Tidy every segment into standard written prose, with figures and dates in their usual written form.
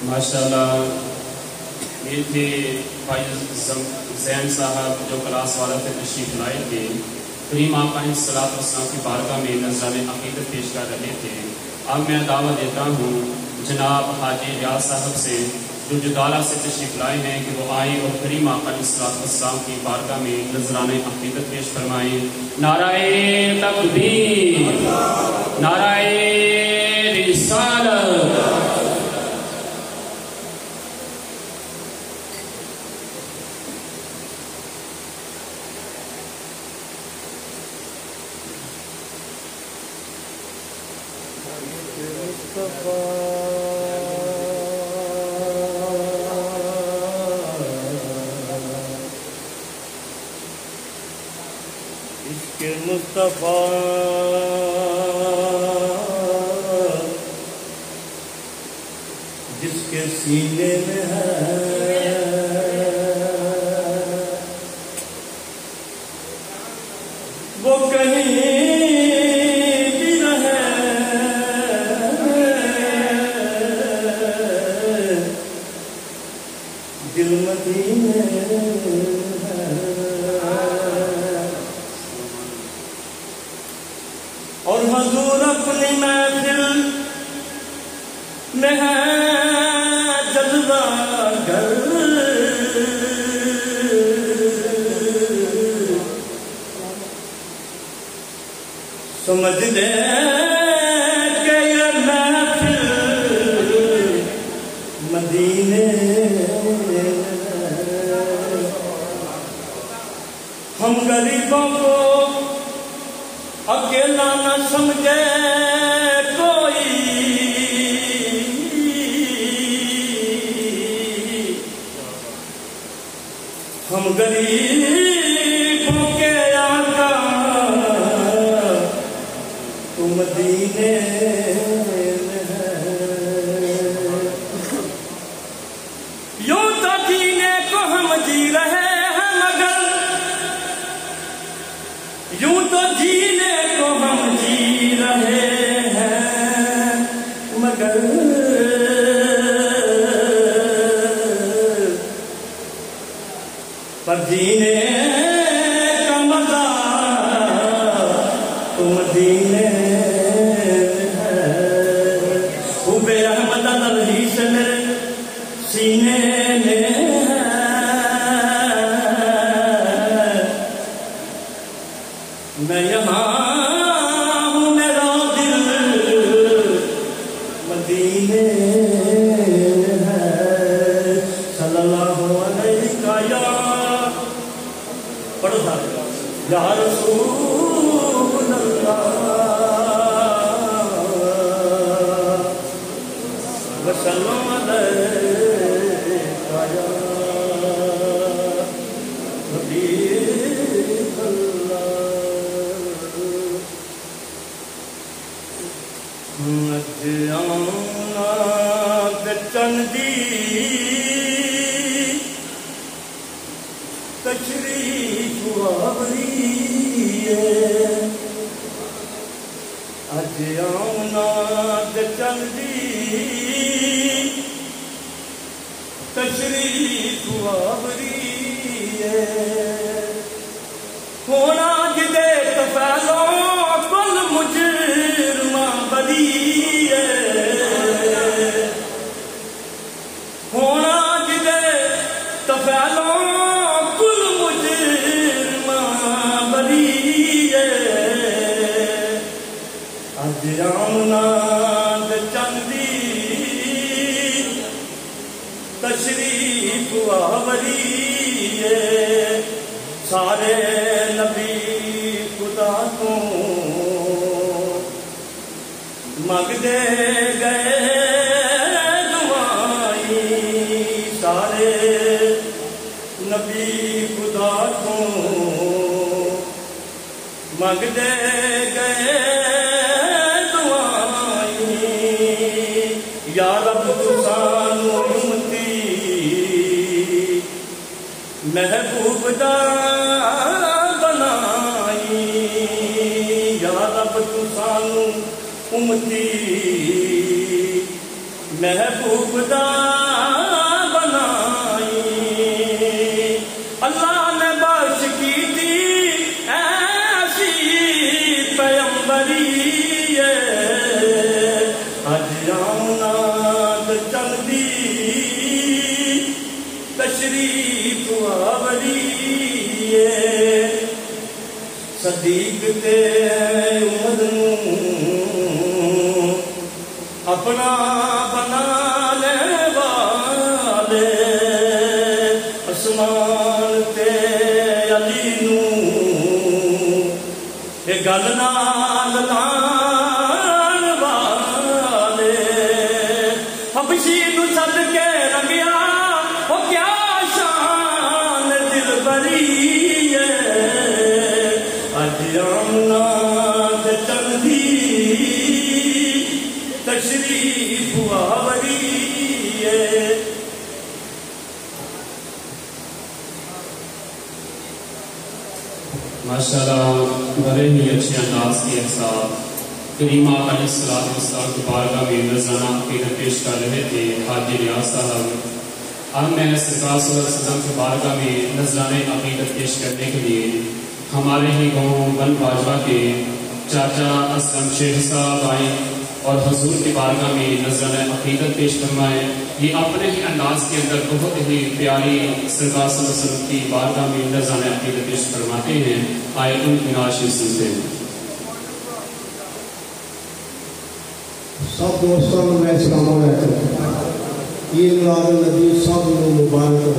ماشاءاللہ یہ تھے بھائی زین صاحب جو کلاس والا سے تشریف لائے تھے، کریم آقا علیہ الصلوۃ والسلام کی بارگاہ میں نذرانِ عقیدت پیش کر رہے تھے۔ اب میں دعوت دیتا ہوں جناب حاجی ریاض صاحب سے جو جدالہ سے تشریف لائے ہیں کہ وہ آئیں اور کریم آقا علیہ الصلوۃ والسلام کی بارگاہ میں نذرانِ عقیدت پیش فرمائیں۔ نعرہ تکبیر، نعرہ رسالت۔ مصطفیٰ جس کے سینے میں ہے وہ کہیں بھی رہے، دل مدینے اور حضور اپنی محفل میں ہے جذبہ سمجھ لے کہ یہ محفل مدینے ہم غریبوں کو اکیلا نہ سمجھے کوئی ہم غریبوں کے آقا تو مدینے میں ہے یوں تو جینے کو ہم جی رہے ہیں مگر یوں تو جینے کو ہم جی رہے ہیں مگر پر جینے کا مزہ تو مدینے میں ہے خوب احمد علی سے میرے سینے میں ہے میں یہاں ہوں میرا دل مدینے میں ہے صلی اللہ علیہ پڑھو ساتھ یا رسول اللہ وسلم علیکہ یا حبیب اللہ مجھانا بچندی تشریف آوری اج آنا چلدی تشریف آوری ہونا جدے تفیلوں کل مجرمہ بری ہونا جدے تفیلوں آمنا چندی تشریف آوری سارے نبی خدا کو مانگتے گئے دعائیں سارے نبی خدا کو مانگتے گئے یا رب تو سانو امتی محبوب دا بنائی یا رب تو سانو امتی محبوب دا بنائی اللہ نے بخش کی تھی ایسی پیمبری اج آنا چلدی تشریف آوری صدیق تے عمر نوں اپنا بنا لے والے عثمان تے علی نوں اے گل نال لان والے حبشی نو سد کے رنگیا او کیا شان دل بری اج آمنا چلدی تشریف آوری ماشاءاللہ بڑے ہی اچھے انداز کے ساتھ کریم آقا علیہ السلام کی بارگاہ میں نذرانہ عقیدت پیش کر رہے تھے حاجی ریاض صاحب اب میں سرکار صلی اللہ علیہ وسلم کی بارگاہ میں نذرانہ عقیدت پیش کرنے کے لیے ہمارے ہی گاؤں بن باجوہ کے چاچا اسلم شیخ صاحب آئے اور حضور کی بارگاہ میں نذرانہ عقیدت پیش فرمائے. یہ اپنے ہی انداز کے اندر بہت ہی پیاری سرکار صلی اللہ علیہ وسلم کی بارگاہ میں نذرانہ عقیدت پیش فرماتے ہیں. آئے ان کی نعت سنتے ہیں. سب دوستوں میں السلام علیکم. عید میلاد النبی سب کو مبارک ہو.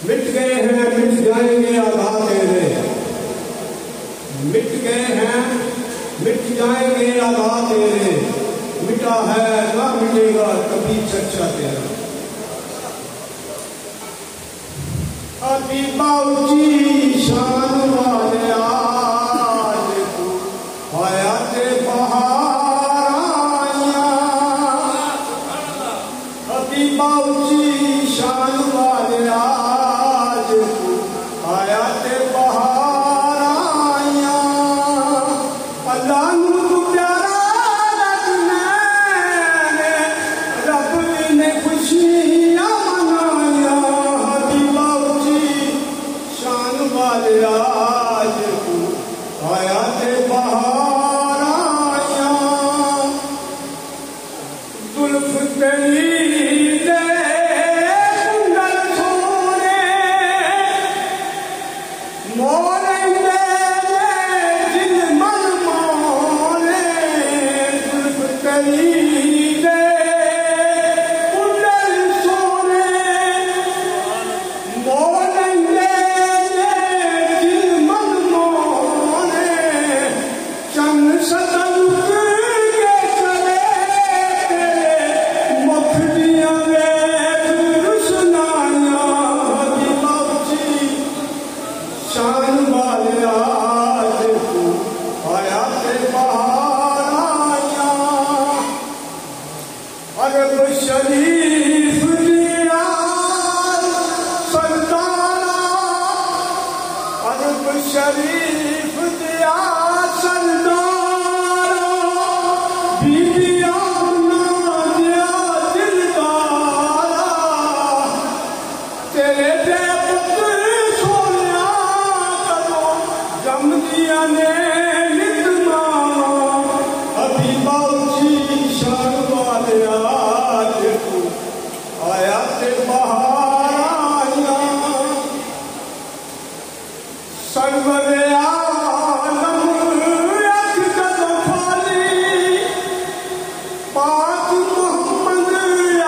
مٹ گئے ہیں مٹ جائیں گے آدھا تیرے. مٹ گئے ہیں مٹ جائیں گے آدھا تیرے. مٹا ہے نہ مٹے گا کبھی چرچا تیرا. ابھی باؤچی شان والے آج حیات بہار آیا. ابھی باؤچی شان والے آج حیات بہار آیا. اللہ نور پیارا رب نے خوشیاں منایا. ابھی باؤچی شان والے آج حیات بہار آیا. زلف تیری دے کنڈل سونے مورے میرے دل من مورے. زلف تیری دے کنڈل سونے مورے میرے دل من مورے. چند ستن کے چلے تیرے مکھ دیا ویکھ رسنایا. ابھی باؤچی شان والے آج حیات بہار آیا. عرب شریف دیا سردارا. عرب شریف دیا سردارا. بیبیاں دیا دلدارا. تیرے دے پتر سونیا کدوں جم دیا نے لکھنا. ابھی باؤچی شان والے آج حیات بہار آیا. سرور عالم اکھ کدوں کھولی. پاک محمد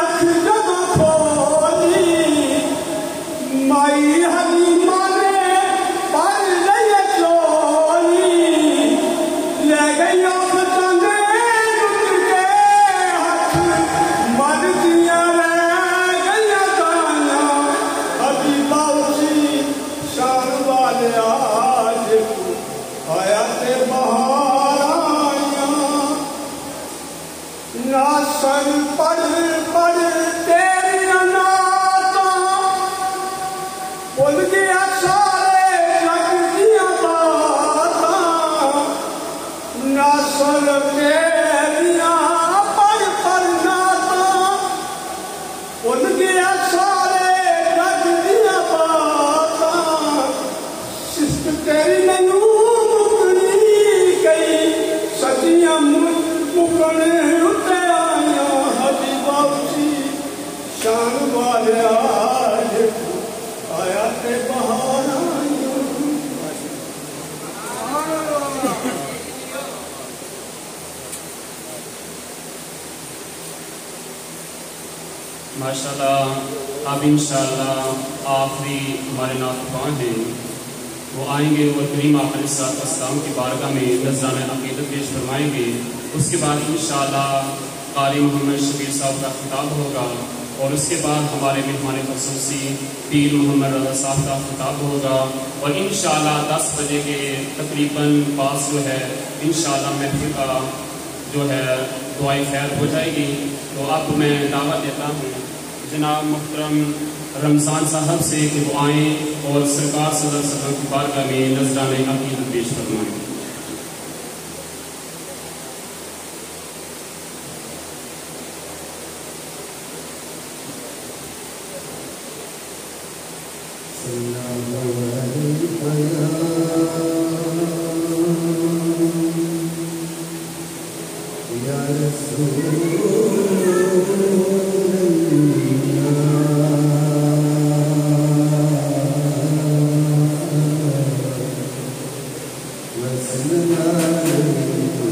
اکھ کدوں کھولی. مائی حلیمہ نے پر لئی چولی. لے گئی آفتاں دے لٹ کے ہاتھ. مر دیاں رہ گئیاں دایاں. ابھی باؤچی شان والے آج حیات بہار آیا. ناصر پڑھ پڑھ تیریاں نعتاں بھل گیا سارے جگ دیاں باتاں. ناصر تیریاں پڑھ پڑھ نعتاں بھل گیا سارے جگ دیاں باتاں. سست تیری نہیں مکنی گئی صدیاں مکنے اتے آیا. ابھی باؤچی شان والے آج حیات بہار آیا. ماشاءاللہ. اب انشاءاللہ آخری ہمارے ناطقان ہیں وہ آئیں گے اور کریم آقا علیہ السلام کی بارگاہ میں نذرانہ عقیدت پیش فرمائیں گے. اس کے بعد انشاءاللہ قاری محمد شبیر صاحب کا خطاب ہوگا اور اس کے بعد ہمارے مہمان خصوصی پیر محمد رضا صاحب کا خطاب ہوگا. اور انشاءاللہ 10 بجے کے تقریباً پاس جو ہے انشاءاللہ محفل کا جو ہے دعائے خیر ہو جائے گی. تو اب میں دعوت دیتا ہوں جناب محترم رمضان صاحب سے کہ وہ آئیں اور سرکار صلی اللہ علیہ وسلم کی بارگاہ میں نذرانہ عقیدت پیش فرمائیں. وسلم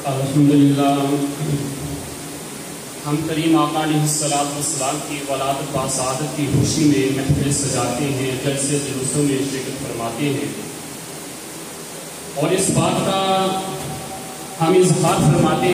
الحمدللہ ہم کریم آقا علیہ السلام کی ولادت باسعادت کی خوشی میں محفل سجاتے ہیں، جلسے جلوسوں میں شرکت فرماتے ہیں، اور اس بات کا ہم اظہار فرماتے ہیں